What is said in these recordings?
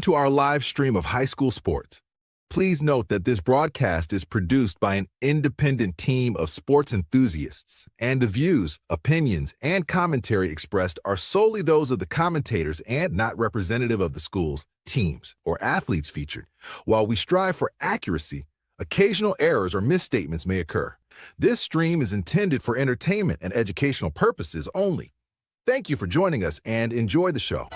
To our live stream of high school sports. Please note that this broadcast is produced by an independent team of sports enthusiasts, and the views, opinions, and commentary expressed are solely those of the commentators and not representative of the schools, teams, or athletes featured. While we strive for accuracy, occasional errors or misstatements may occur. This stream is intended for entertainment and educational purposes only. Thank you for joining us and enjoy the show.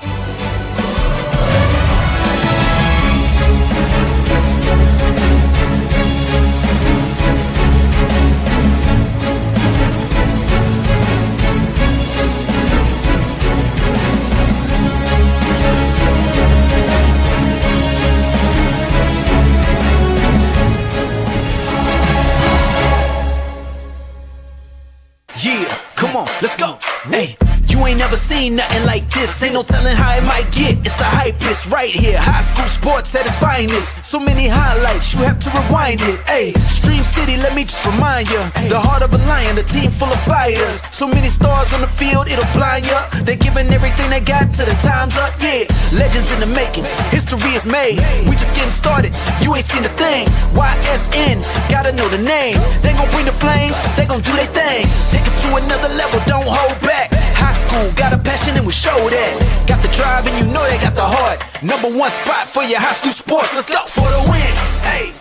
Yeah, come on, let's go. Hey, you ain't never seen nothing like this. Ain't no telling how it might get. It's the hypest right here. High school sports at its finest. So many highlights, you have to rewind it. Hey, Stream City, let me just remind you. The heart of a lion, a team full of fighters. So many stars on the field, it'll blind you. They're giving everything they got till the time's up. Yeah, legends in the making. History is made. We just getting started. You ain't seen a thing. YSN, gotta know the name. They gon' bring the flames. They gon' do their thing. Take it to another level, don't hold back. High school, got a passion and we show that. Got the drive and you know they got the heart. Number one spot for your high school sports. Let's go for the win. Hey.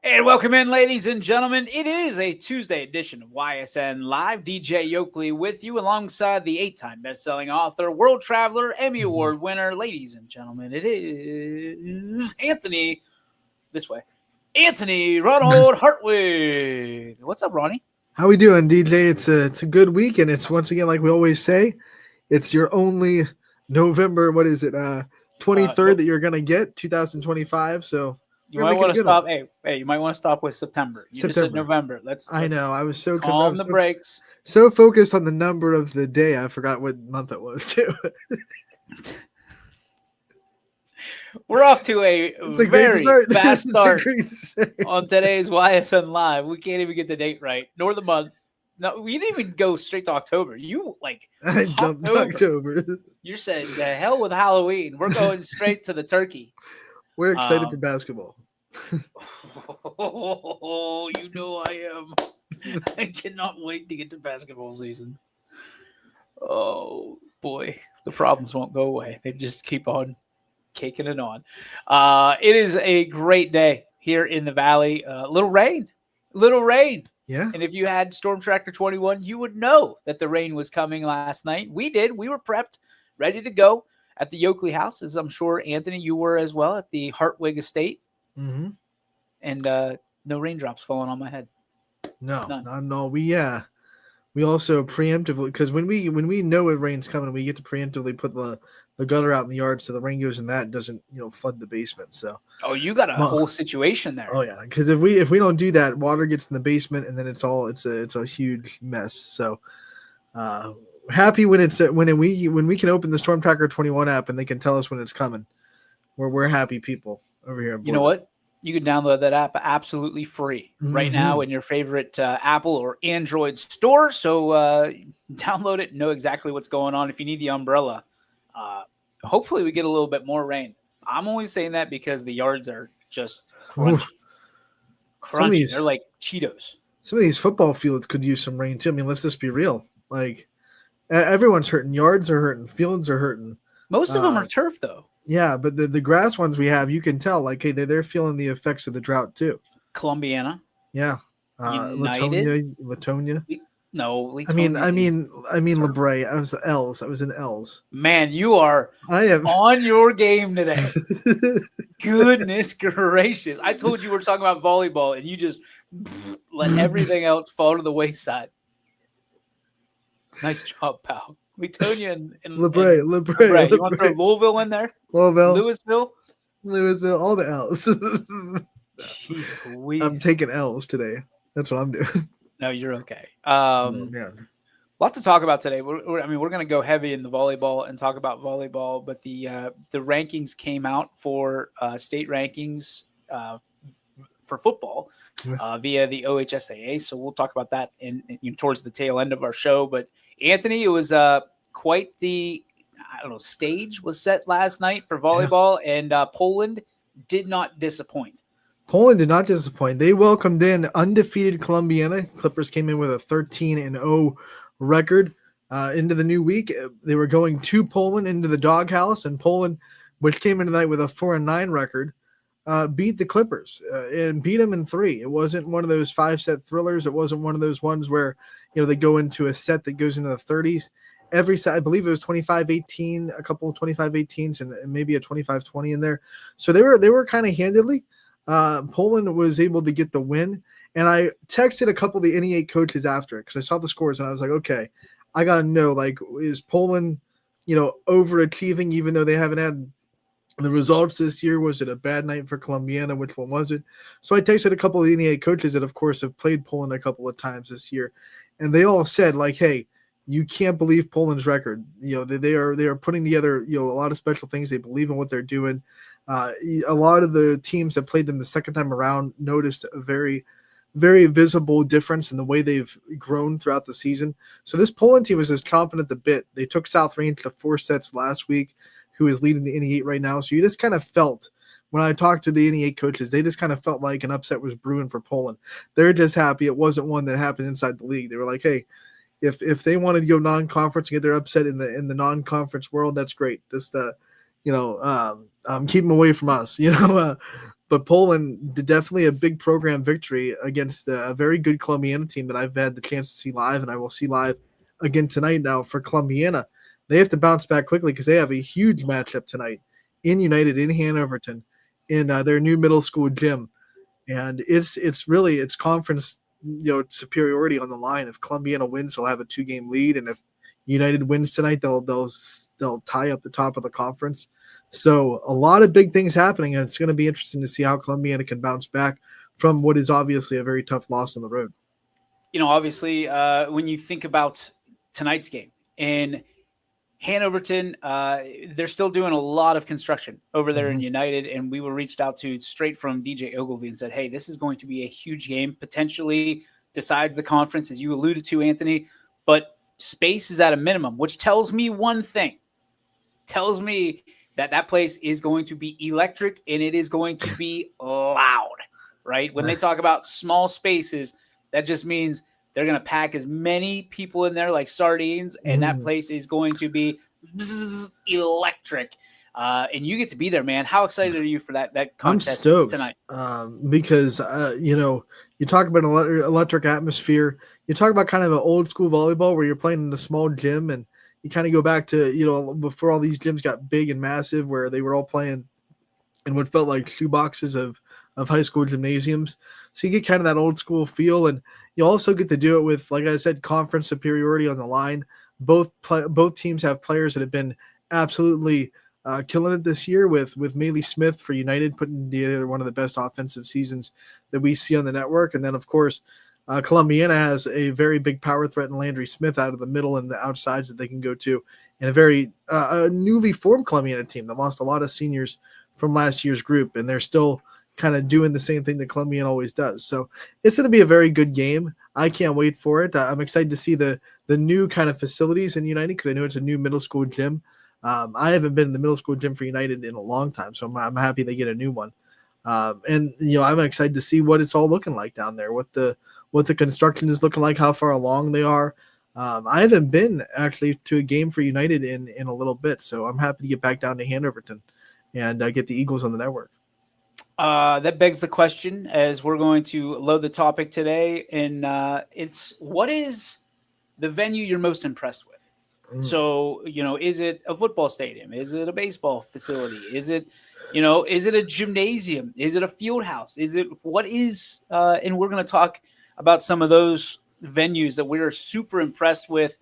And welcome in, ladies and gentlemen. It is a Tuesday edition of YSN Live. DJ Yoakley with you alongside the 8-time best-selling author, world traveler, Emmy Award winner. Ladies and gentlemen, it is Anthony, this way, Anthony Ronald Hartwig. What's up, Ronnie? How we doing, DJ? It's a good week, and it's once again, like we always say, it's your only November, 23rd that you're gonna get, 2025 . So you might want to stop. Hey, you might want to stop with September. You just said November. I know. I was so calm the brakes. So focused on the number of the day, I forgot what month it was too. We're off to a very fast start on today's YSN Live. We can't even get the date right, nor the month. No, we didn't even go straight to October. I jumped October. You said the hell with Halloween. We're going straight to the turkey. We're excited for basketball. Oh, you know I am. I cannot wait to get to basketball season. Oh boy, the problems won't go away. They just keep on caking it on. It is a great day here in the Valley. Little rain. Yeah. And if you had Storm Tracker 21, you would know that the rain was coming last night. We did. We were prepped, ready to go at the Yoakley house, as I'm sure, Anthony, you were as well at the Hartwig estate. Mm-hmm. And no raindrops falling on my head. No. We also preemptively, because when we know it rain's coming, we get to preemptively put the gutter out in the yard so the rain goes in that and doesn't flood the basement. So you got a whole situation there. Oh yeah, because if we don't do that, water gets in the basement and then it's a huge mess. So happy when we can open the Storm Tracker 21 app and they can tell us when it's coming. We're happy people over here. You know what? You can download that app absolutely free right now in your favorite Apple or Android store. So download it and know exactly what's going on. If you need the umbrella, hopefully we get a little bit more rain. I'm only saying that because the yards are just crunchy. They're like Cheetos. Some of these football fields could use some rain too. I mean, let's just be real. Like everyone's hurting. Yards are hurting. Fields are hurting. Most of them are turf though. Yeah, but the grass ones we have, you can tell, like, hey, they're feeling the effects of the drought too. Columbiana. Yeah. Latonia. No. I mean, LeBray. I was in L's. Man, you are on your game today. Goodness gracious. I told you we're talking about volleyball, and you just let everything else fall to the wayside. Nice job, pal. Latonia and LeBray. You want to throw Louisville in there? Louisville, all the L's. Jeez Louise. I'm taking L's today. That's what I'm doing. No, you're okay. Lot to talk about today. We're going to go heavy in the volleyball and talk about volleyball, but the rankings came out for state rankings for football via the OHSAA. So we'll talk about that in towards the tail end of our show. But Anthony, it was quite the I don't know, stage was set last night for volleyball, and Poland did not disappoint. Poland did not disappoint. They welcomed in undefeated Colombiana. Clippers came in with a 13-0 record into the new week. They were going to Poland into the doghouse, and Poland, which came into the night with a 4-9 record, beat the Clippers and beat them in 3. It wasn't one of those 5-set thrillers. It wasn't one of those ones where they go into a set that goes into the 30s. Every set, I believe it was 25-18, a couple of 25-18s, and maybe a 25-20 in there. So they were kind of handedly. Poland was able to get the win, and I texted a couple of the NEA coaches after because I saw the scores and I was like, okay, I gotta know, like, is Poland, overachieving even though they haven't had the results this year? Was it a bad night for Colombiana? Which one was it? So I texted a couple of NEA coaches that, of course, have played Poland a couple of times this year, and they all said, like, hey, you can't believe Poland's record. They are putting together a lot of special things. They believe in what they're doing. A lot of the teams that played them the second time around noticed a very, very visible difference in the way they've grown throughout the season. So this Poland team was just chomping at the bit. They took South Range to 4 sets last week, who is leading the NE8 right now. So you just kind of felt, when I talked to the NE8 coaches, they just kind of felt like an upset was brewing for Poland. They're just happy it wasn't one that happened inside the league. They were like, hey, if they wanted to go non-conference and get their upset in the non-conference world, that's great. Just keep them away from us, But Poland did definitely a big program victory against a very good Colombiana team that I've had the chance to see live, and I will see live again tonight. Now for Colombiana, they have to bounce back quickly because they have a huge matchup tonight in United in Hanoverton in their new middle school gym, and it's conference superiority on the line. If Colombiana wins, they'll have a 2-game lead, and if United wins tonight, they'll tie up the top of the conference. So a lot of big things happening, and it's going to be interesting to see how Colombiana can bounce back from what is obviously a very tough loss on the road. Obviously, when you think about tonight's game in Hanoverton, they're still doing a lot of construction over there in United, and we were reached out to straight from DJ Ogilvy and said, hey, this is going to be a huge game, potentially decides the conference, as you alluded to, Anthony, but space is at a minimum, which tells me one thing. Tells me that place is going to be electric and it is going to be loud, right? When they talk about small spaces, that just means they're going to pack as many people in there like sardines, and that place is going to be electric. And you get to be there, man. How excited are you for that contest tonight? Because, you talk about an electric atmosphere. You talk about kind of an old school volleyball where you're playing in a small gym, and you kind of go back to, before all these gyms got big and massive, where they were all playing in what felt like shoeboxes of high school gymnasiums. So you get kind of that old school feel, and you also get to do it with, like I said, conference superiority on the line. Both teams have players that have been absolutely killing it this year, with Maylee Smith for United putting together one of the best offensive seasons that we see on the network. And then, of course, Colombiana has a very big power threat in Landry Smith out of the middle and the outsides that they can go to, and a very newly formed Colombiana team that lost a lot of seniors from last year's group, and they're still kind of doing the same thing that Colombiana always does. So it's going to be a very good game. I can't wait for it. I'm excited to see the new kind of facilities in United, because I know it's a new middle school gym. I haven't been in the middle school gym for United in a long time, so I'm happy they get a new one. And I'm excited to see what it's all looking like down there, what the construction is looking like, how far along they are. I haven't been actually to a game for United in a little bit, so I'm happy to get back down to Hanoverton and get the Eagles on the network. That begs the question, as we're going to load the topic today, and it's, what is the venue you're most impressed with? So, is it a football stadium? Is it a baseball facility? Is it a gymnasium? Is it a field house? What is, and we're going to talk about some of those venues that we're super impressed with,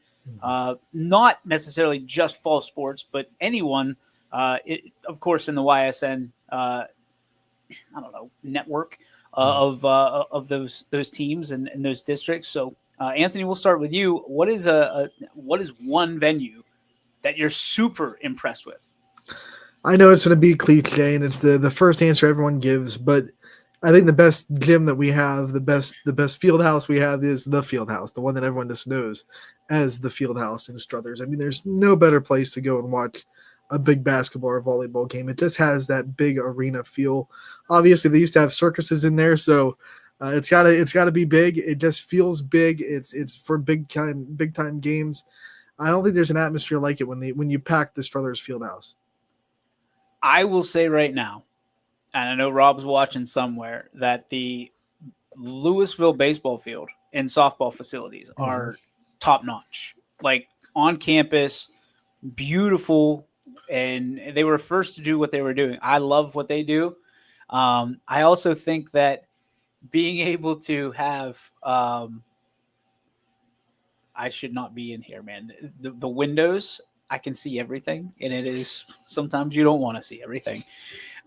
not necessarily just Fall Sports, but anyone, of course, in the YSN, network of those teams and those districts. So, Anthony, we'll start with you. What is one venue that you're super impressed with? I know it's going to be cliche, and it's the first answer everyone gives, but I think the best gym that we have, the best field house we have is the field house, the one that everyone just knows as the field house in Struthers. I mean, there's no better place to go and watch a big basketball or volleyball game. It just has that big arena feel. Obviously, they used to have circuses in there, so it's gotta be big. It just feels big. It's for big time games. I don't think there's an atmosphere like it when you pack the Struthers field house. I will say right now, and I know Rob's watching somewhere, that the Louisville baseball field and softball facilities are top notch. Like on campus, beautiful, and they were first to do what they were doing. I love what they do. I also think that being able to have I should not be in here, man. The windows, I can see everything, and it is sometimes you don't want to see everything.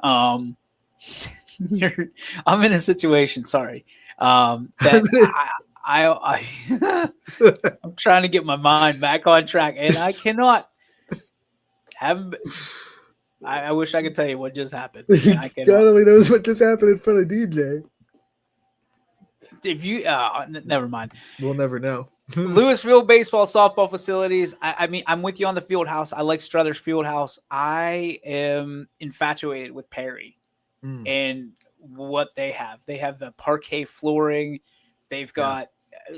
I'm in a situation, sorry, that I'm trying to get my mind back on track, and I cannot have. I wish I could tell you what just happened. I cannot. God only knows what just happened in front of DJ. If you, never mind. We'll never know. Louisville baseball, softball facilities. I mean, I'm with you on the field house. I like Struthers field house. I am infatuated with Perry and what they have. They have the parquet flooring. They've got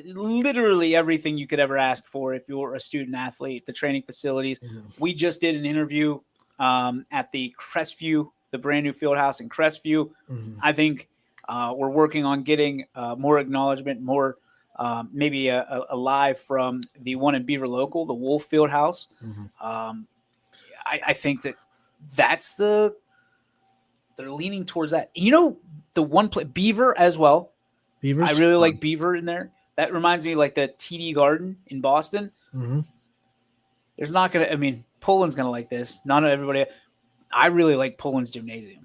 literally everything you could ever ask for if you're a student athlete. The training facilities. We just did an interview at the Crestview, the brand new field house in Crestview. I think we're working on getting more acknowledgement, more maybe a live from the one in Beaver Local, the Wolf Field House. I think that's they're leaning towards that. You know, the one play Beaver as well. Beaver's I really fun. like Beaver in there. That reminds me like the TD Garden in Boston. There's not going to, I mean, Poland's going to like this. Not everybody. I really like Poland's Gymnasium.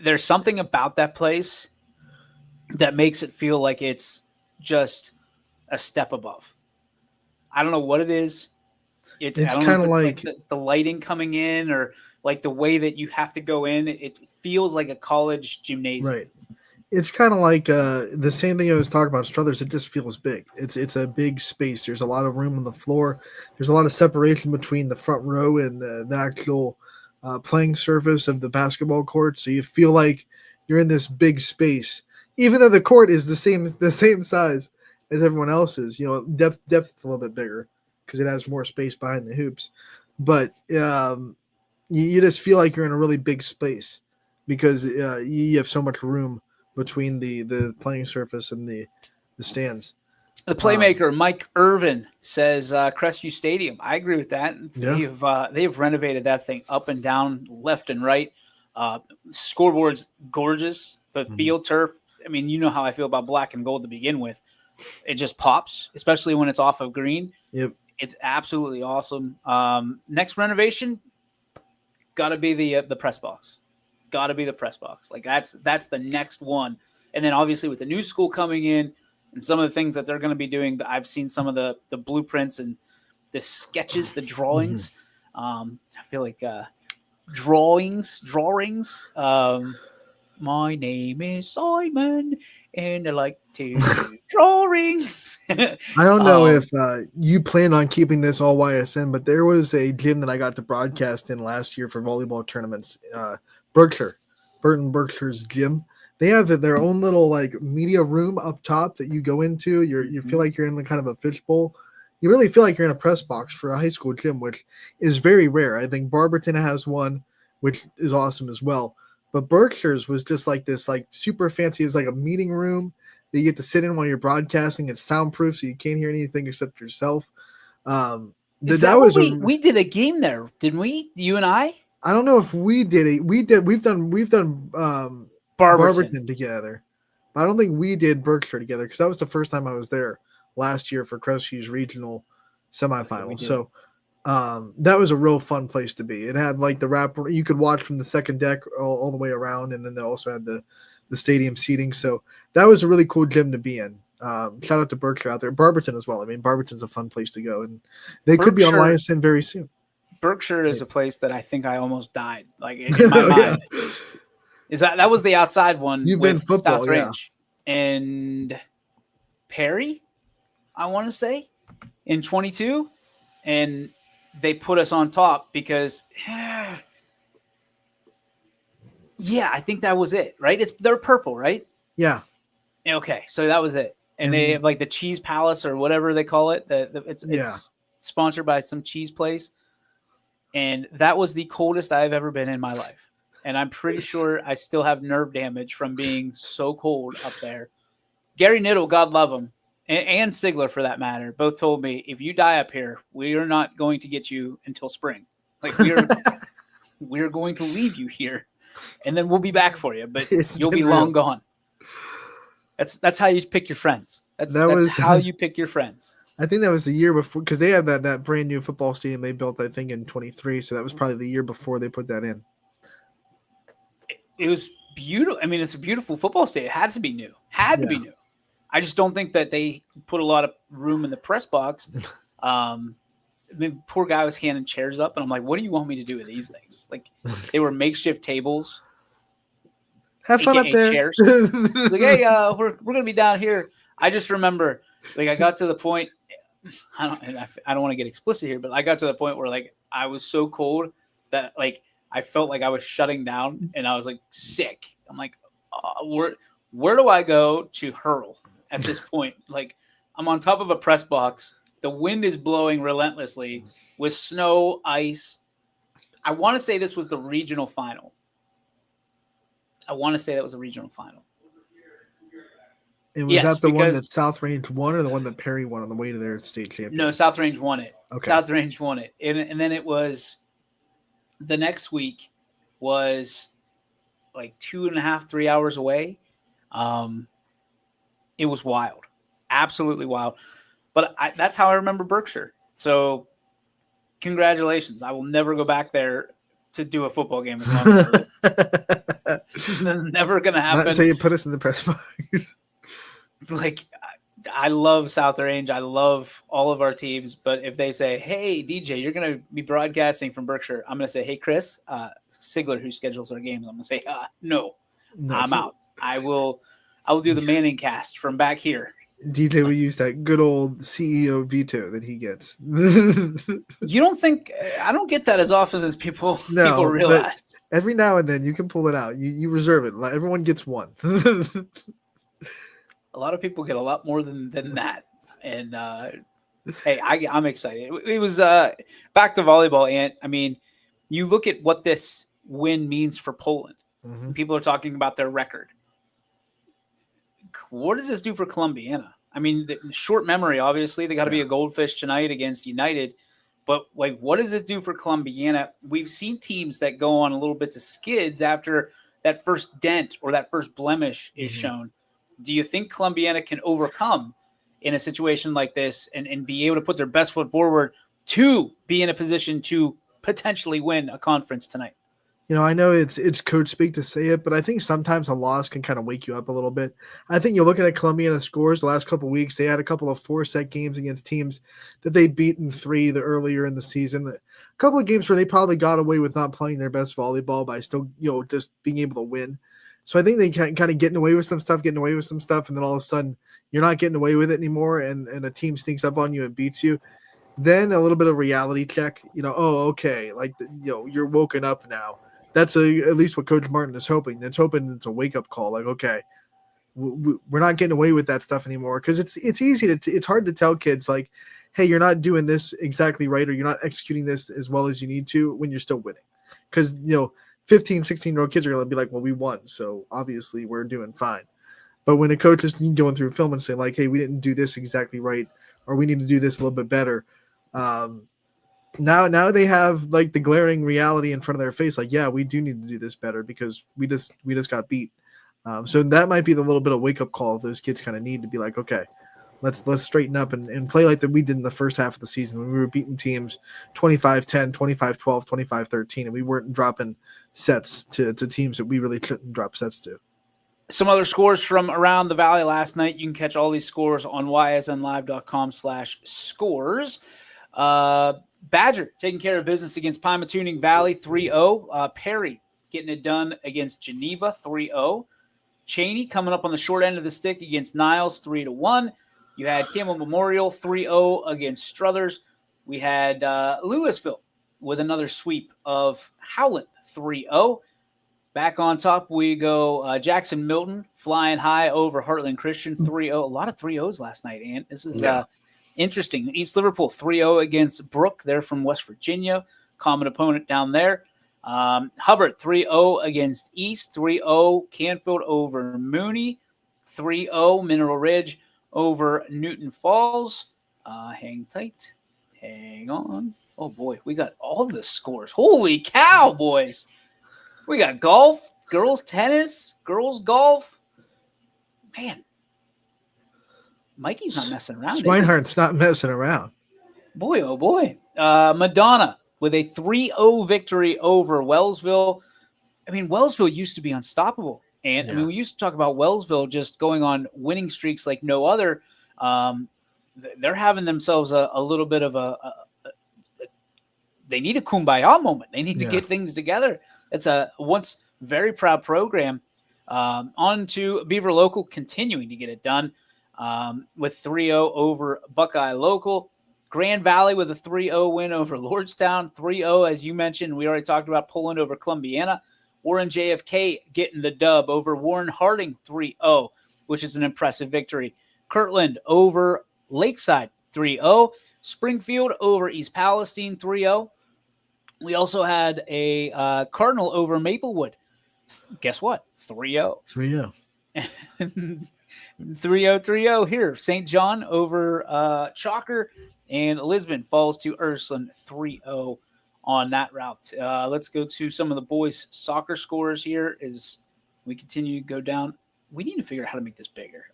There's something about that place that makes it feel like it's just a step above. I don't know what it is. It's kind of like the lighting coming in or like the way that you have to go in. It feels like a college gymnasium. Right. It's kind of like the same thing I was talking about Struthers. It just feels big. It's a big space. There's a lot of room on the floor. There's a lot of separation between the front row and the actual playing surface of the basketball court. So you feel like you're in this big space, even though the court is the same size as everyone else's. You know, depth is a little bit bigger because it has more space behind the hoops. But you just feel like you're in a really big space because you have so much room between the playing surface and the stands. The playmaker Mike Irvin says Crestview Stadium. I agree with that. Yeah. They've renovated that thing up and down, left and right. Scoreboard's gorgeous. The field turf. I mean, you know how I feel about black and gold to begin with. It just pops, especially when it's off of green. Yep. It's absolutely awesome. Next renovation, got to be the press box. Got to be the press box. Like that's the next one. And then obviously with the new school coming in and some of the things that they're going to be doing, I've seen some of the blueprints and the sketches, the drawings. I feel like drawings. My name is Simon and I like to do drawings. I don't know if you plan on keeping this all YSN, but there was a gym that I got to broadcast in last year for volleyball tournaments. Burton Berkshire's gym. They have their own little like media room up top that you go into. You feel like you're in kind of a fishbowl. You really feel like you're in a press box for a high school gym, which is very rare. I think Barberton has one, which is awesome as well. But Berkshire's was just like this, like super fancy. It was like a meeting room that you get to sit in while you're broadcasting. It's soundproof, so you can't hear anything except yourself. We did a game there, didn't we? You and I? I don't know if we did it. We've done Barberton together. I don't think we did Berkshire together because that was the first time I was there last year for Crestview's regional semifinal. So that was a real fun place to be. It had like the wrap. You could watch from the second deck all the way around, and then they also had the stadium seating. So that was a really cool gym to be in. Shout out to Berkshire out there. Barberton as well. I mean, Barberton's a fun place to go, and they could be on YSN very soon. Berkshire is a place that I think I almost died. Like in my mind, That was the outside one? You've been with football, South Range and Perry, I want to say, in 22, and they put us on top because, yeah, I think that was it, right? They're purple, right? Yeah. Okay, so that was it, and they have like the Cheese Palace or whatever they call it. It's sponsored by some cheese place, and that was the coldest I've ever been in my life. And I'm pretty sure I still have nerve damage from being so cold up there. Gary Niddle, God love him, and Sigler for that matter, both told me, if you die up here, we are not going to get you until spring. Like we're going to leave you here, and then we'll be back for you, but you'll be long gone. That's how you pick your friends. That's how you pick your friends. I think that was the year before, because they had that brand new football stadium they built, I think, in 23. So that was probably the year before they put that in. It was beautiful. I mean, it's a beautiful football stadium. It had to be new. Be new. I just don't think that they put a lot of room in the press box. The poor guy was handing chairs up, and I'm like, what do you want me to do with these things? Like, they were makeshift tables. Have fun up there. Chairs. Like, hey, we're going to be down here. I just remember, like, I got to the point, I don't want to get explicit here, but I got to the point where, like, I was so cold that, like, I felt like I was shutting down, and I was, like, sick. I'm like, where do I go to hurl at this point? Like, I'm on top of a press box. The wind is blowing relentlessly with snow, ice. I want to say this was the regional final. And was that the one that South Range won, or the one that Perry won on the way to their state championship? No, South Range won it. Okay. South Range won it. And then it was the next week was like 2.5, 3 hours away. It was wild. Absolutely wild. But that's how I remember Berkshire. So congratulations. I will never go back there to do a football game as long as it's never going to happen. Not until you put us in the press box. Like, I love South Range. I love all of our teams. But if they say, hey, DJ, you're going to be broadcasting from Berkshire, I'm going to say, hey, Chris, Sigler, who schedules our games, I'm going to say, no, I'm out. I will do the Manning cast from back here. DJ will use that good old CEO veto that he gets. You don't think – I don't get that as often as people realize. Every now and then you can pull it out. You reserve it. Everyone gets one. A lot of people get a lot more than that. And, hey, I'm excited. It was back to volleyball, Ant. I mean, you look at what this win means for Poland. Mm-hmm. People are talking about their record. What does this do for Columbiana? I mean, the short memory, obviously. They got to be a goldfish tonight against United. But, like, what does it do for Columbiana? We've seen teams that go on a little bit of skids after that first dent or that first blemish is shown. Do you think Columbiana can overcome in a situation like this and be able to put their best foot forward to be in a position to potentially win a conference tonight? You know, I know it's coach speak to say it, but I think sometimes a loss can kind of wake you up a little bit. I think you're looking at Columbiana scores the last couple of weeks. They had a couple of 4-set games against teams that they beat in 3 earlier in the season. A couple of games where they probably got away with not playing their best volleyball by still, just being able to win. So I think they kind of getting away with some stuff, and then all of a sudden you're not getting away with it anymore, and a team sneaks up on you and beats you. Then a little bit of reality check, okay, like, you're woken up now. That's at least what Coach Martin is hoping. It's hoping it's a wake-up call. Like, okay, we're not getting away with that stuff anymore, because it's easy it's hard to tell kids, like, hey, you're not doing this exactly right, or you're not executing this as well as you need to when you're still winning. Because, 15, 16-year-old kids are going to be like, well, we won, so obviously we're doing fine. But when a coach is going through film and saying, like, hey, we didn't do this exactly right, or we need to do this a little bit better, now they have, like, the glaring reality in front of their face, like, yeah, we do need to do this better because we just got beat. So that might be the little bit of wake-up call those kids kind of need to be like, okay, let's straighten up and play like that we did in the first half of the season when we were beating teams 25-10, 25-12, 25-13, and we weren't dropping sets to teams that we really shouldn't drop sets to. Some other scores from around the Valley last night. You can catch all these scores on ysnlive.com/scores. Badger taking care of business against Pymatuning Valley 3-0. Perry getting it done against Geneva 3-0. Cheney coming up on the short end of the stick against Niles 3-1. You had Campbell Memorial 3-0 against Struthers. We had Louisville with another sweep of Howland 3-0. Back on top, we go Jackson Milton flying high over Heartland Christian 3-0. A lot of 3-0s last night, and this is interesting. East Liverpool 3-0 against Brook. They're from West Virginia. Common opponent down there. Hubbard 3-0 against East. 3-0 Canfield over Mooney. 3-0 Mineral Ridge over Newton Falls. Hang tight. Hang on. Oh, boy. We got all the scores. Holy cow, boys. We got golf, girls tennis, girls golf. Man. Mikey's not messing around. Schweinhardt's not messing around. Boy, oh, boy. Madonna with a 3-0 victory over Wellsville. I mean, Wellsville used to be unstoppable. And, I mean, we used to talk about Wellsville just going on winning streaks like no other. They're having themselves a little bit of they need a kumbaya moment. They need to get things together. It's a once very proud program. On to Beaver Local, continuing to get it done with 3-0 over Buckeye Local. Grand Valley with a 3-0 win over Lordstown. 3-0, as you mentioned, we already talked about Poland over Columbiana. Warren JFK getting the dub over Warren Harding 3-0, which is an impressive victory. Kirtland over Lakeside 3-0. Springfield over East Palestine 3-0. We also had a Cardinal over Maplewood. Guess what? 3-0. 3-0. 3-0 here. St. John over Chalker, and Lisbon falls to Ursuline 3-0 on that route. Let's go to some of the boys' soccer scores here as we continue to go down. We need to figure out how to make this bigger.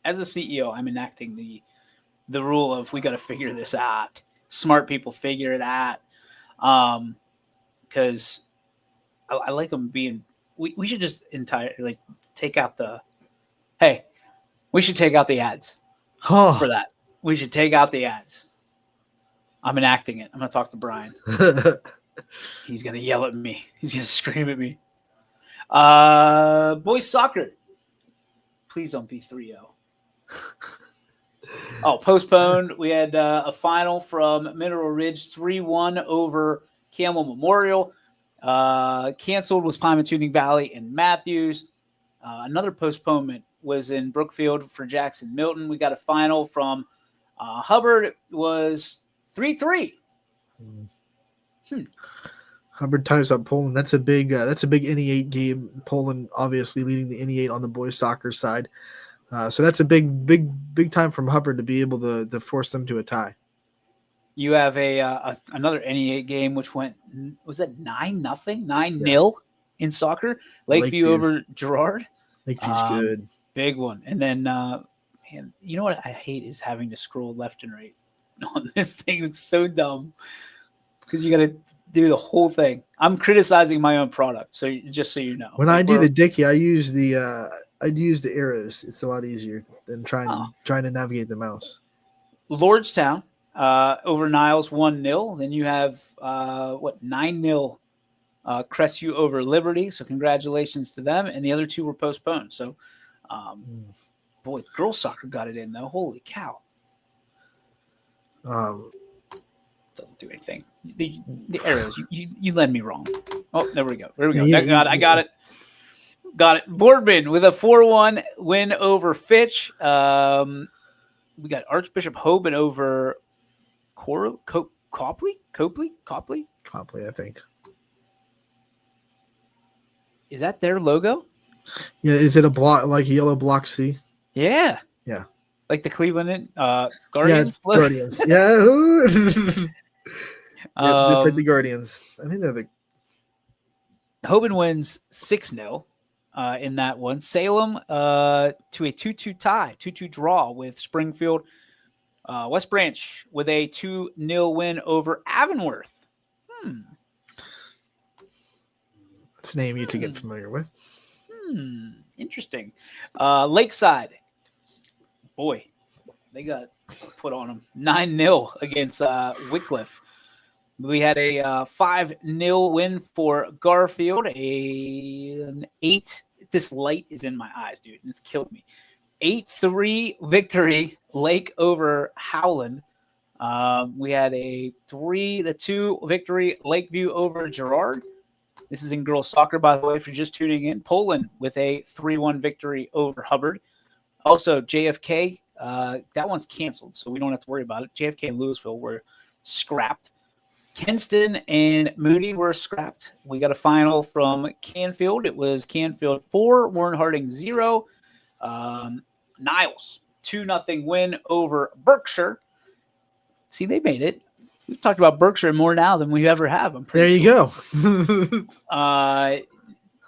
As a CEO, I'm enacting the rule of we got to figure this out. Smart people figure it out. Because I like them being. We should just take out the. Hey, we should take out the ads for that. We should take out the ads. I'm enacting it. I'm going to talk to Brian. He's going to yell at me. He's going to scream at me. Boys soccer. Please don't be 3-0. Postponed. We had a final from Mineral Ridge 3-1 over Campbell Memorial. Canceled was Pymatuning Valley and Matthews. Another postponement was in Brookfield for Jackson Milton. We got a final from Hubbard. It was 3-3. Hubbard ties up Poland. That's a big NE8 game. Poland obviously leading the NE8 on the boys soccer side. So that's a big time from Hubbard to be able to force them to a tie. You have another NE8 game which went, was that 9-0, 9-0 in soccer? Lakeview over Girard. Lakeview's good. Big one. And then, man, you know what I hate is having to scroll left and right on this thing. It's so dumb because you got to do the whole thing. I'm criticizing my own product, so just so you know. When I do the Dicky, I use the arrows. It's a lot easier than trying to navigate the mouse. Lordstown over Niles 1-0. Then you have 9-0 Crestview over Liberty. So congratulations to them. And the other two were postponed. So, boy, girls soccer got it in though. Holy cow! Doesn't do anything. The arrows. You led me wrong. Oh, there we go. Yeah, I got it. Got it. Boardman with a 4-1 win over Fitch. We got Archbishop Hoban over Copley, I think. Is that their logo? Yeah, is it a block like a yellow block C? Yeah. Yeah. Like the Cleveland Guardians? Yeah, it's Guardians. Yeah. Yeah, just like the Guardians. I think they're the Hoban wins 6-0 in that one. Salem to a 2-2 tie, 2-2 draw with Springfield. West Branch with a 2-0 win over Avonworth. That's a name you to get familiar with. Interesting. Lakeside. Boy, they got put on them. 9-0 against Wycliffe. We had a 5-0 win for Garfield. An 8. This light is in my eyes, dude. It's killed me. 8-3 victory, Lake over Howland. We had a 3-2 victory, Lakeview over Girard. This is in girls soccer, by the way, if you're just tuning in. Poland with a 3-1 victory over Hubbard. Also, JFK, that one's canceled, so we don't have to worry about it. JFK and Louisville were scrapped. Kinston and Moody were scrapped. We got a final from Canfield. It was Canfield 4, Warren Harding 0. Niles, 2-0 win over Berkshire. See, they made it. We've talked about Berkshire more now than we ever have. There you go.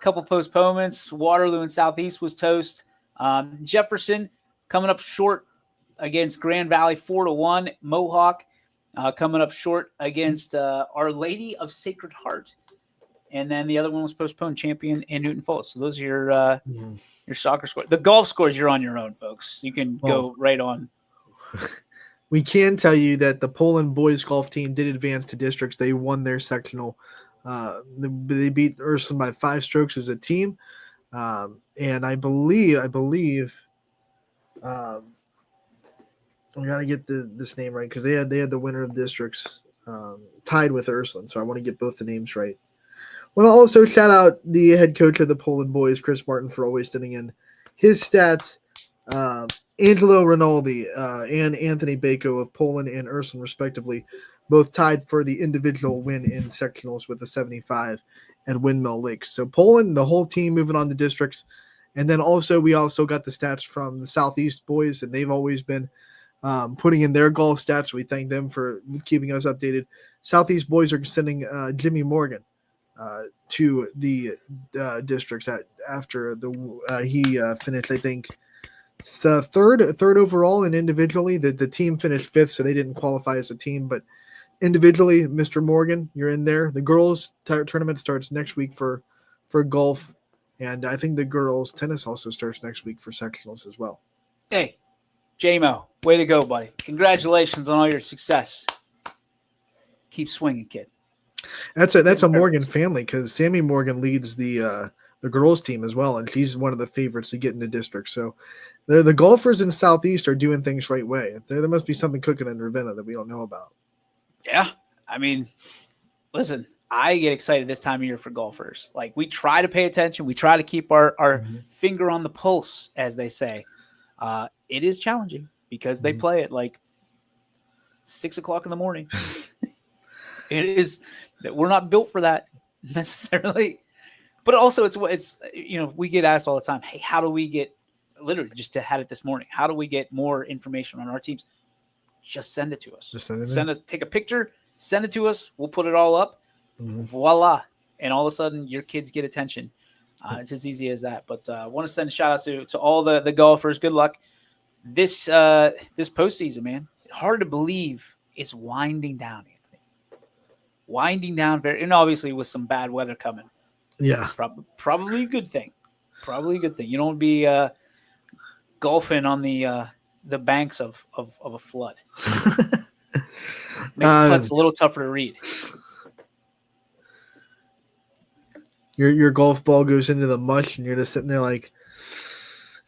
Couple postponements. Waterloo and Southeast was toast. Jefferson coming up short against Grand Valley 4-1. Mohawk coming up short against Our Lady of Sacred Heart. And then the other one was postponed, Champion and Newton Falls. So those are your soccer scores. The golf scores, you're on your own, folks. You can go right on. We can tell you that the Poland boys golf team did advance to districts. They won their sectional. They beat Ursuline by 5 strokes as a team. And I believe I gotta get this name right because they had the winner of districts tied with Ursuline. So I want to get both the names right. I want to also shout out the head coach of the Poland boys, Chris Martin, for always sending in his stats. Angelo Rinaldi and Anthony Bako of Poland and Ursuline, respectively, both tied for the individual win in sectionals with a 75 at Windmill Lakes. So Poland, the whole team moving on to districts. And then we also got the stats from the Southeast boys, and they've always been putting in their golf stats. We thank them for keeping us updated. Southeast boys are sending Jimmy Morgan to the districts after he finished, I think, third overall, and individually the team finished 5th, so they didn't qualify as a team. But individually, Mr. Morgan, you're in there. The girls tournament starts next week for golf, and I think the girls tennis also starts next week for sectionals as well. Hey, J-Mo, way to go, buddy. Congratulations on all your success. Keep swinging, kid. That's a Morgan family because Sammy Morgan leads the girls team as well, and she's one of the favorites to get into districts. So the golfers in Southeast are doing things right way. There must be something cooking in Ravenna that we don't know about. Yeah, I mean, listen, I get excited this time of year for golfers. Like, we try to pay attention. We try to keep our finger on the pulse, as they say. It is challenging because they play at like 6 o'clock in the morning. It is that we're not built for that necessarily, but also it's we get asked all the time, hey, how do we get, literally just had it this morning, how do we get more information on our teams? Just send it to us. Just send us, take a picture, send it to us. We'll put it all up. Voila. And all of a sudden your kids get attention. It's as easy as that. But I want to send a shout out to all the golfers. Good luck this postseason, man. Hard to believe it's winding down, Anthony. Winding down and obviously with some bad weather coming. Yeah. Probably a good thing. Probably a good thing. You don't be golfing on the banks of a flood. Makes putts a little tougher to read. Your golf ball goes into the mush, and you're just sitting there like,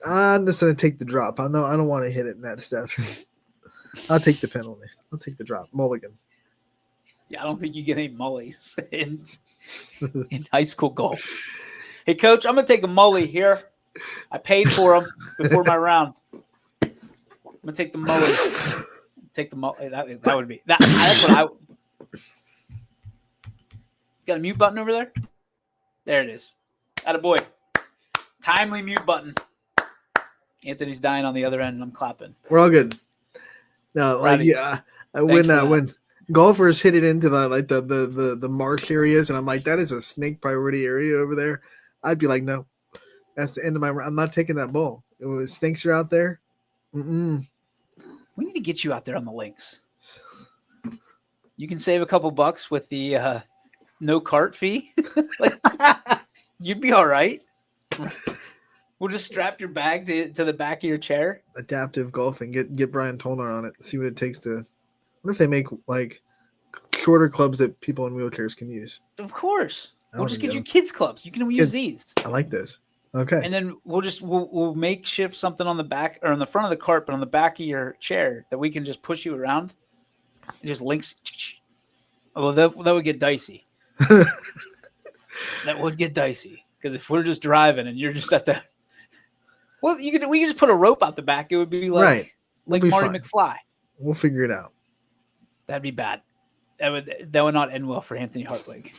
I'm just gonna take the drop. I don't want to hit it in that stuff. I'll take the penalty. I'll take the drop. Mulligan. Yeah, I don't think you get any mullies in high school golf. Hey, Coach, I'm gonna take a mully here. I paid for them before my round. I'm gonna take the mully. Take the mully. That would be that. That's what I. Got a mute button over there? There it is. Attaboy. Timely mute button. Anthony's dying on the other end, and I'm clapping. We're all good. No, when golfers hit it into the marsh areas, and I'm like, that is a snake priority area over there. I'd be like, no, that's the end of my. I'm not taking that ball. Snakes are out there. We need to get you out there on the links. You can save a couple bucks with the no cart fee. You'd be all right. We'll just strap your bag to the back of your chair. Adaptive golfing. Get Brian Tolner on it. See what it takes to. What if they make like shorter clubs that people in wheelchairs can use. Of course. I We'll wanna just get get you 'em. kids clubs. You can use Kids. these. I like this. Okay. And then we'll makeshift something on the back or on the front of the cart, but on the back of your chair that we can just push you around. It just links. Oh, that would get dicey. That would get dicey because if we're just driving and you're just at the, well, we could just put a rope out the back. It would be like Right. We'll like be Marty fine. McFly. We'll figure it out. That'd be bad. That would not end well for Anthony Hartwig.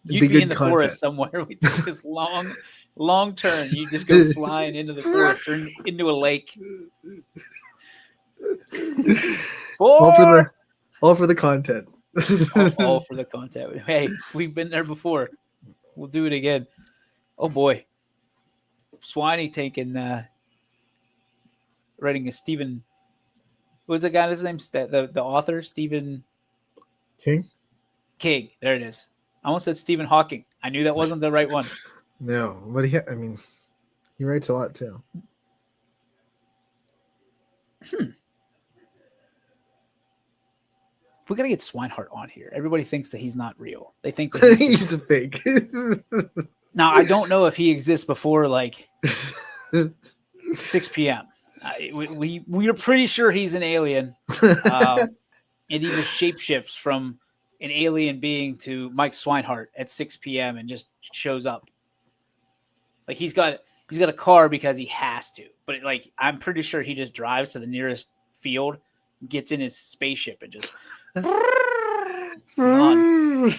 You'd be in the forest somewhere. We take this long turn. You just go flying into the forest or into a lake. All for the content. all for the content. Hey, we've been there before. We'll do it again. Oh boy, Swiney taking writing a Stephen. What's the guy's name? The author Stephen King. There it is. I almost said Stephen Hawking. I knew that wasn't the right one. No, but he writes a lot too. We gotta get Swinehart on here. Everybody thinks that he's not real. They think that He's a fake. now I don't know if he exists before like 6 p.m. We are pretty sure he's an alien, and he just shapeshifts from an alien being to Mike Swinehart at 6 p.m. and just shows up. Like he's got a car because he has to, but I'm pretty sure he just drives to the nearest field, gets in his spaceship, and just gone.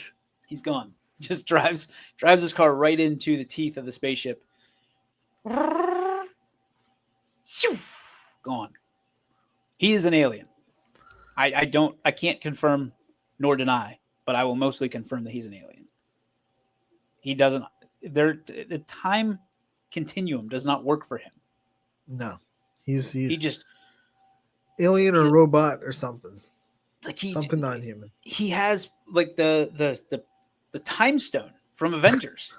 He's gone. Just drives his car right into the teeth of the spaceship. Gone. He is an alien. I can't confirm nor deny, but I will mostly confirm that he's an alien. He doesn't. The time continuum does not work for him. No, he's He just alien or robot or something. like Something non-human. He has like the time stone from Avengers.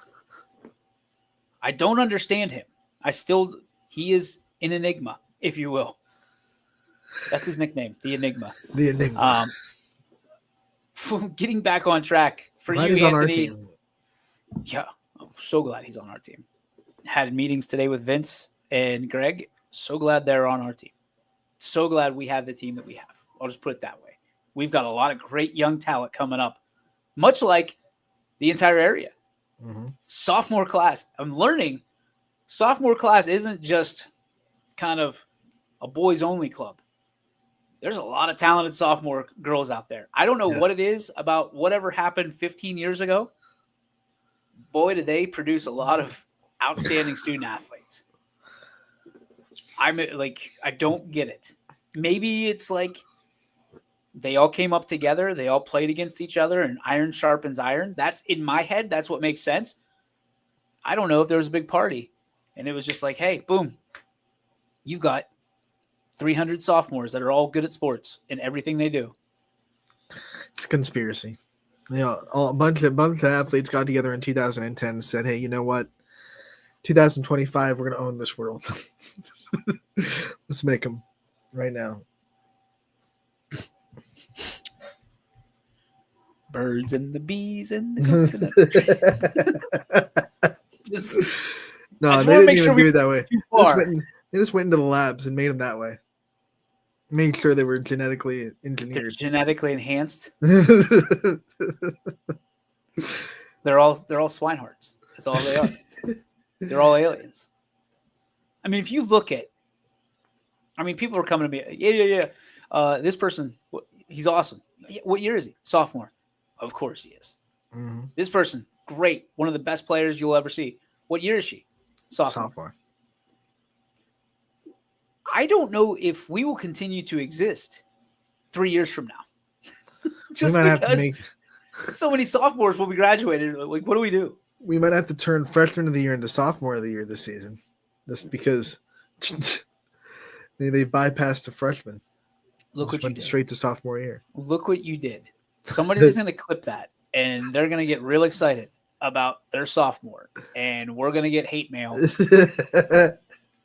I don't understand him. He is an enigma, if you will. That's his nickname, the Enigma. The Enigma. Getting back on track for Glad you, he's Anthony. on our team. Yeah, I'm so glad he's on our team. Had meetings today with Vince and Greg. So glad they're on our team. So glad we have the team that we have. I'll just put it that way. We've got a lot of great young talent coming up, much like the entire area. Mm-hmm. Sophomore class. I'm learning sophomore class isn't just kind of a boys only club. There's a lot of talented sophomore girls out there. I don't know what it is about whatever happened 15 years ago. Boy, did they produce a lot of outstanding student athletes. I don't get it. Maybe it's like they all came up together. They all played against each other and iron sharpens iron. That's in my head. That's what makes sense. I don't know if there was a big party and it was just like, hey, boom, you got 300 sophomores that are all good at sports and everything they do. It's a conspiracy. A bunch of athletes got together in 2010 and said, hey, you know what? 2025, we're going to own this world. Let's make them right now. Birds and the bees and the coconut. No, they didn't even do it that way. They just went into the labs and made them that way. Made sure they were genetically They're engineered. genetically enhanced. They're all swinehearts. That's all they are. They're all aliens. I mean, if you look at, people are coming to me. Yeah. This person, he's awesome. What year is he? Sophomore. Of course he is. Mm-hmm. This person, great. One of the best players you'll ever see. What year is she? Sophomore. I don't know if we will continue to exist 3 years from now. Just because so many sophomores will be graduated. Like, what do we do? We might have to turn freshman of the year into sophomore of the year this season, just because they bypassed a freshman. Look what you did. Straight to sophomore year. Look what you did. Somebody is going to clip that, and they're going to get real excited about their sophomore, and we're going to get hate mail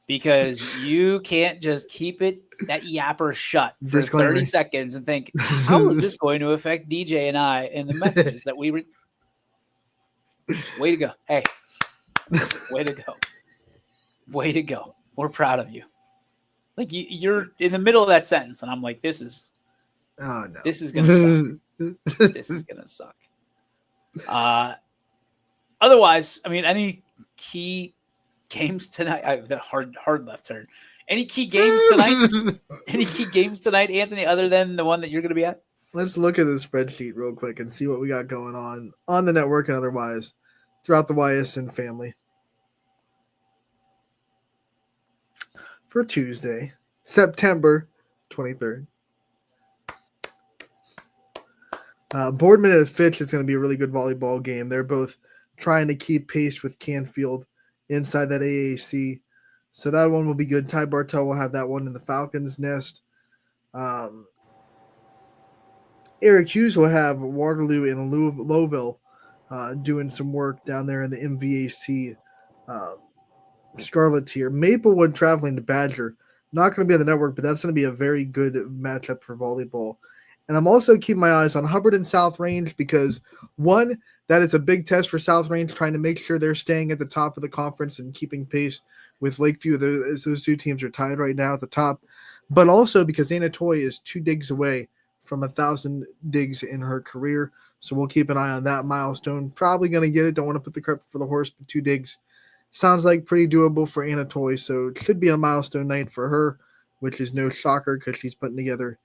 because you can't just keep that yapper shut for Disclaimer. 30 seconds and think, how is this going to affect DJ and I in the messages that we way to go. Hey, way to go. Way to go. We're proud of you. Like you're in the middle of that sentence, and I'm like, this is no. This is gonna suck. This is gonna suck. Otherwise, I mean, any key games tonight? The hard left turn. Any key games tonight? Any key games tonight, Anthony, other than the one that you're going to be at? Let's look at the spreadsheet real quick and see what we got going on the network and otherwise throughout the YSN family. For Tuesday, September 23rd. Boardman and Fitch is going to be a really good volleyball game. They're both trying to keep pace with Canfield inside that AAC. So that one will be good. Ty Bartel will have that one in the Falcons' nest. Eric Hughes will have Waterloo and Lowville doing some work down there in the MVAC Scarlet tier. Maplewood traveling to Badger. Not going to be on the network, but that's going to be a very good matchup for volleyball. And I'm also keeping my eyes on Hubbard and South Range because, one, that is a big test for South Range, trying to make sure they're staying at the top of the conference and keeping pace with Lakeview. Those two teams are tied right now at the top. But also because Anna Toy is 2 digs away from 1,000 digs in her career. So we'll keep an eye on that milestone. Probably going to get it. Don't want to put the cart before the horse, but 2 digs sounds like pretty doable for Anna Toy. So it should be a milestone night for her, which is no shocker because she's putting together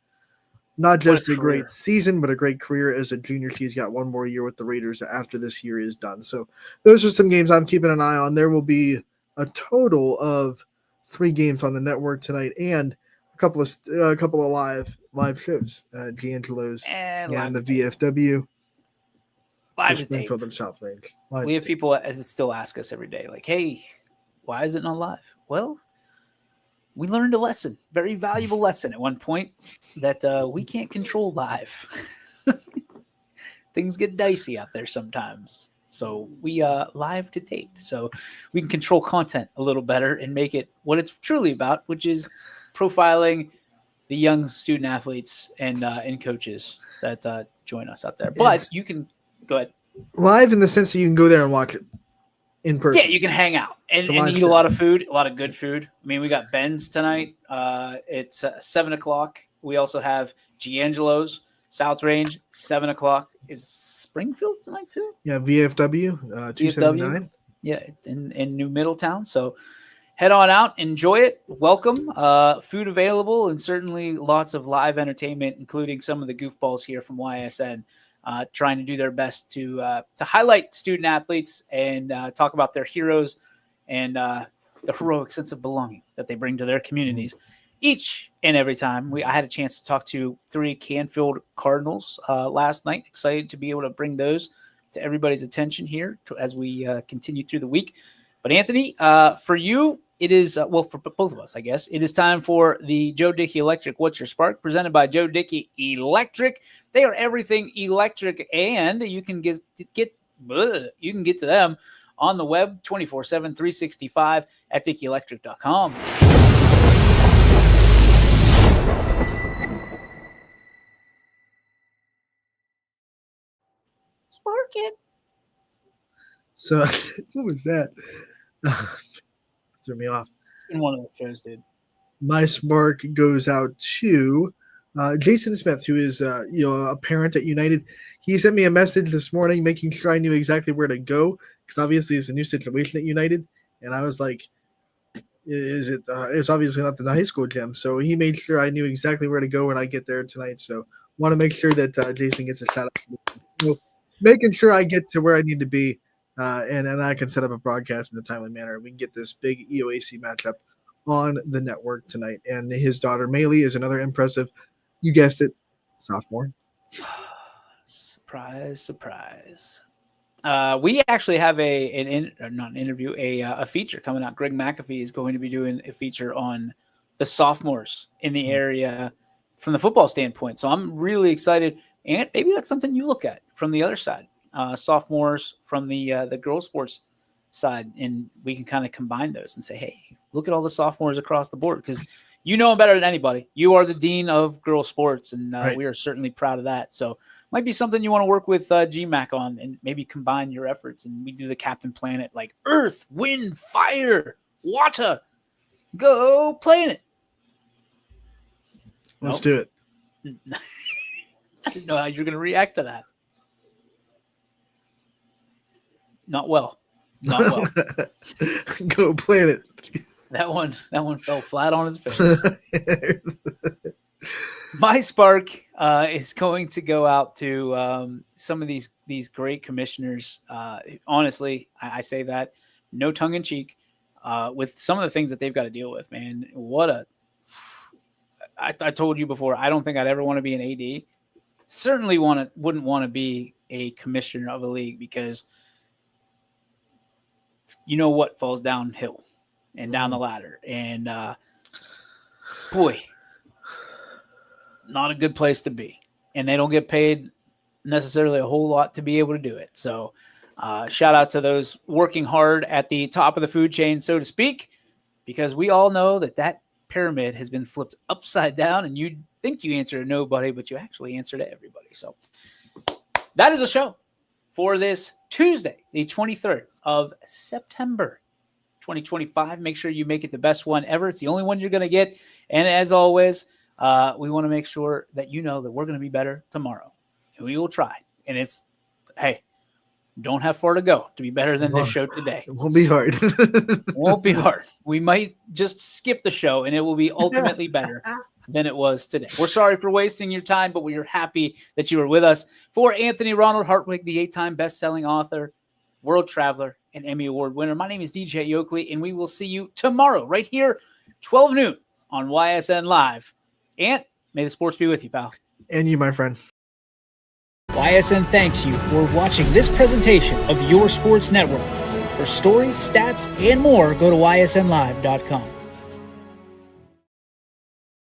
not just a great season, but a great career as a junior. She's got 1 more year with the Raiders after this year is done. So those are some games I'm keeping an eye on. There will be a total of 3 games on the network tonight and a couple of live shows. D'Angelo's and the VFW. Live to tape. South Range. We have people that still ask us every day, like, hey, why is it not live? Well, we learned a lesson, very valuable lesson at one point, that we can't control live. Things get dicey out there sometimes. So we live to tape. So we can control content a little better and make it what it's truly about, which is profiling the young student athletes and coaches that join us out there. But you can go ahead. Live in the sense that you can go there and watch it in person. Yeah, you can hang out and eat a lot of food, a lot of good food. I mean, we got Ben's tonight. It's 7:00. We also have D'Angelo's, South Range, 7:00. Is Springfield tonight too? Yeah, VFW, 279. Yeah, in New Middletown. So head on out, enjoy it. Welcome. Food available and certainly lots of live entertainment, including some of the goofballs here from YSN. Trying to do their best to highlight student athletes and talk about their heroes and the heroic sense of belonging that they bring to their communities each and every time. I had a chance to talk to 3 Canfield Cardinals last night. Excited to be able to bring those to everybody's attention here as we continue through the week. But Anthony, for you, it is, for both of us, I guess, it is time for the Joe Dickey Electric What's Your Spark, presented by Joe Dickey Electric. They are everything electric, and you can get to them on the web 24/7, 365 at DickeyElectric.com. Spark it. So what was that? Threw me off. In one of the shows, dude. My spark goes out to Jason Smith, who is a parent at United. He sent me a message this morning making sure I knew exactly where to go because obviously it's a new situation at United. And I was like, it's obviously not the high school gym. So he made sure I knew exactly where to go when I get there tonight. So want to make sure that Jason gets a shout out. So making sure I get to where I need to be and I can set up a broadcast in a timely manner. We can get this big EOAC matchup on the network tonight. And his daughter, Maylee, is another impressive, you guessed it, sophomore. Surprise, surprise. We actually have a feature coming out. Greg McAfee is going to be doing a feature on the sophomores in the area from the football standpoint. So I'm really excited. And maybe that's something you look at from the other side. Sophomores from the girls sports side, and we can kind of combine those and say, hey, look at all the sophomores across the board, because you know them better than anybody. You are the dean of girls sports, and Right. we are certainly proud of that. So might be something you want to work with GMAC on, and maybe combine your efforts. And we do the Captain Planet, like Earth, Wind, Fire, Water. Go play in it. Let's do it. I didn't know how you're going to react to that. Not well. Not well. Go Planet. That one fell flat on his face. My spark is going to go out to some of these great commissioners. Honestly, I say that no tongue in cheek with some of the things that they've got to deal with, man. I told you before, I don't think I'd ever want to be an AD. Certainly wouldn't want to be a commissioner of a league, because you know what falls downhill and down the ladder. And boy, not a good place to be. And they don't get paid necessarily a whole lot to be able to do it. So shout out to those working hard at the top of the food chain, so to speak, because we all know that pyramid has been flipped upside down, and you think you answer to nobody, but you actually answer to everybody. So that is a show for this Tuesday, the 23rd of September, 2025. Make sure you make it the best one ever. It's the only one you're going to get. And as always, we want to make sure that you know that we're going to be better tomorrow, and we will try. And it's, hey, don't have far to go to be better than this show today. It won't be hard. Won't be hard. We might just skip the show, and it will be ultimately better than it was today. We're sorry for wasting your time, but we are happy that you were with us. For Anthony Ronald Hartwig, the 8-time best-selling author, world traveler, and Emmy Award winner, my name is DJ Yoakley, and we will see you tomorrow right here, 12 noon on YSN Live. Ant, may the sports be with you, pal. And you, my friend. YSN thanks you for watching this presentation of Your Sports Network. For stories, stats, and more, go to ysnlive.com.